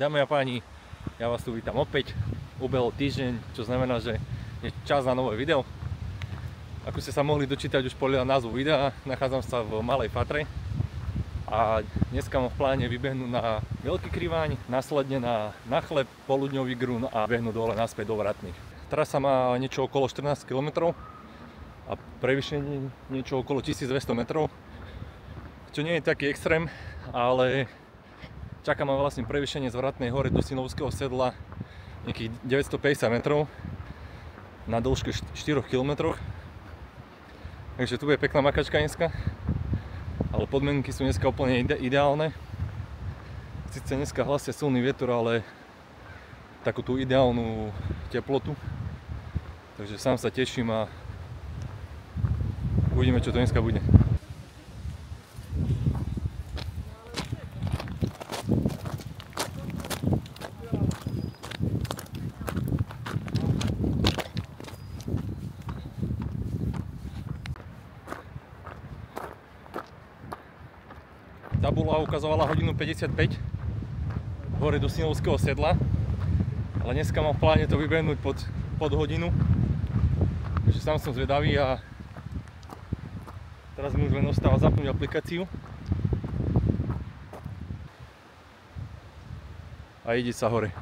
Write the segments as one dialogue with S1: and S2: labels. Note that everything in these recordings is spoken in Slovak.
S1: Dámy a páni, ja vás tu vítam opäť. Ubehol týždeň, čo znamená, že je čas na nové video. Ako ste sa mohli dočítať už podľa názvu videa, nachádzam sa v Malej Fatre a dneska mám v pláne vybehnúť na Veľký Kriváň, následne na Chleb, Poludňový Grún a behnúť dole naspäť do Vratných. Trasa má niečo okolo 14 km a prevýšenie niečo okolo 1200 metrov, čo nie je taký extrém, ale čaká ma vlastne prevýšenie z Vratnej hory do Sinovského sedla nejakých 950 metrov na dĺžke 4 km. Takže tu bude pekná makačka dneska, ale podmienky sú dneska úplne ideálne. Sice dneska hlasia silný vietor, ale takú tú ideálnu teplotu. Takže sám sa teším a uvidíme, čo to dneska bude. Tabula ukazovala hodinu 55 hore do Sinovského sedla, ale dneska mám v pláne to vybehnúť pod hodinu, takže sám som zvedavý a teraz mi už len ostáva zapnúť aplikáciu a ide sa hore.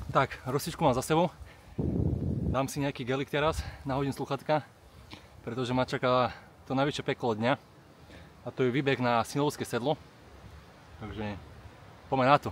S1: Tak, rozcvičku mám za sebou. Dám si nejaký gelik teraz, nahodím sluchatka, pretože ma čaká to najväčšie peklo dňa. A to je výbeh na Sinovské sedlo. Takže poďme na to.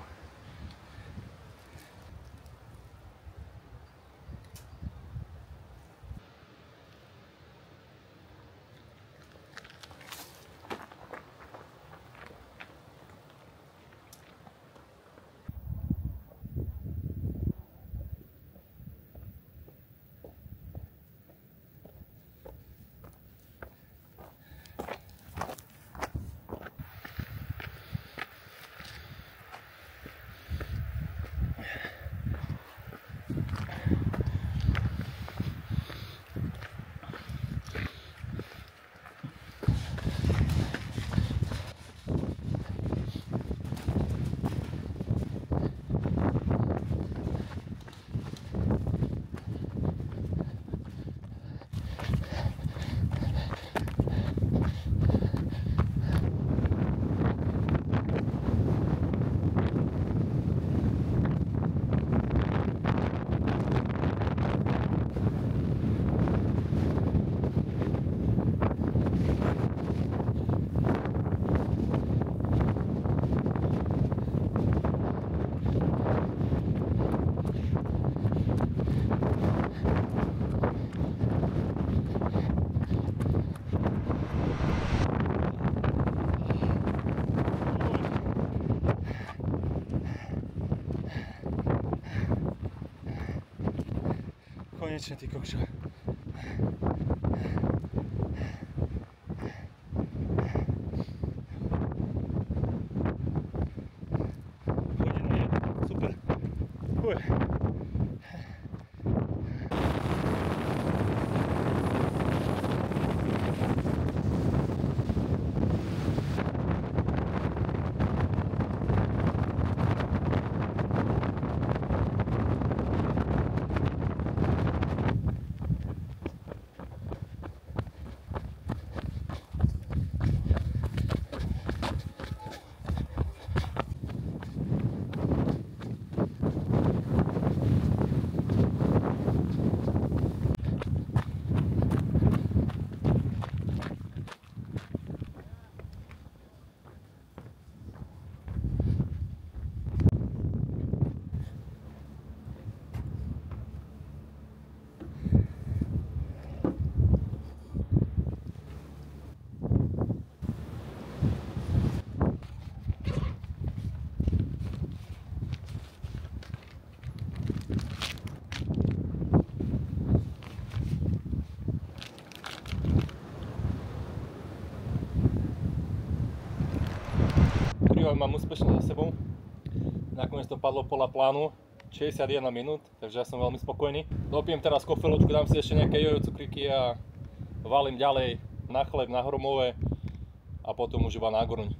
S1: Konečne, ty kokšo. Hodina je, super. Uj. mám úspešne za sebou. Nakoniec to padlo podľa plánu 61 minút, takže ja som veľmi spokojný. Dopijem teraz kofeločku, dám si ešte nejaké jojo cukríky a valím ďalej na chleb, na hromové a potom už iba na gruň.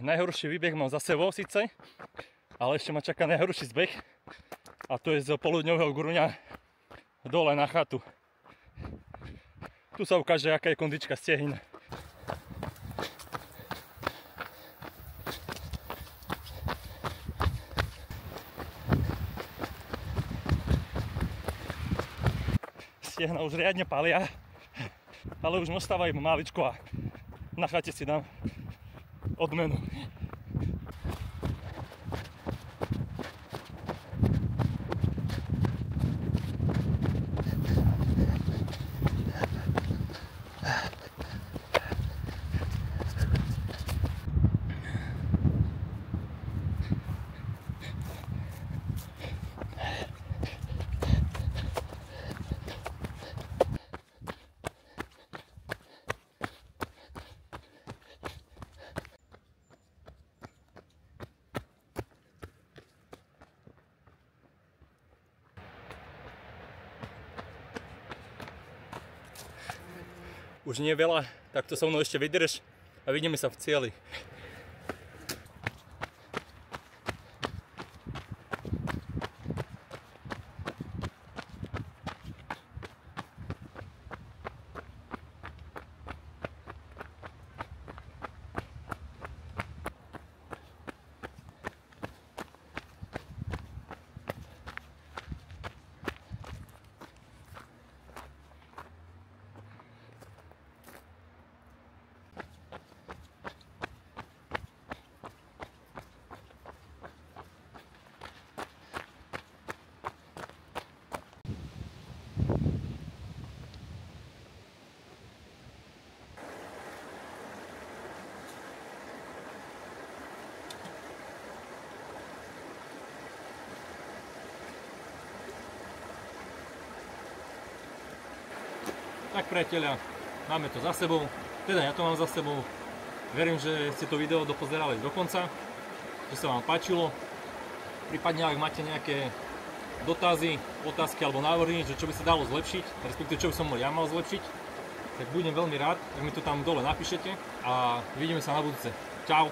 S1: Najhorší výbeh mám za sebou síce, ale ešte ma čaká najhorší zbeh a to je z poludňového Gruňa dole na chatu. Tu sa ukáže, aká je kondička stehín. Stehna už riadne palia, ale už ostáva iba maličko a na chate si dám odmenu. Už nie veľa, tak to so mnou ešte vydrž a vidíme sa v cieli. Tak priatelia, máme to za sebou, teda ja to mám za sebou. Verím, že ste to video dopozerali do konca, že sa vám páčilo. Prípadne ak máte nejaké dotazy, otázky alebo návrhy, že čo by sa dalo zlepšiť, respektíve čo by som ja mal zlepšiť, tak budem veľmi rád, ak mi to tam dole napíšete a vidíme sa na budúce. Čau!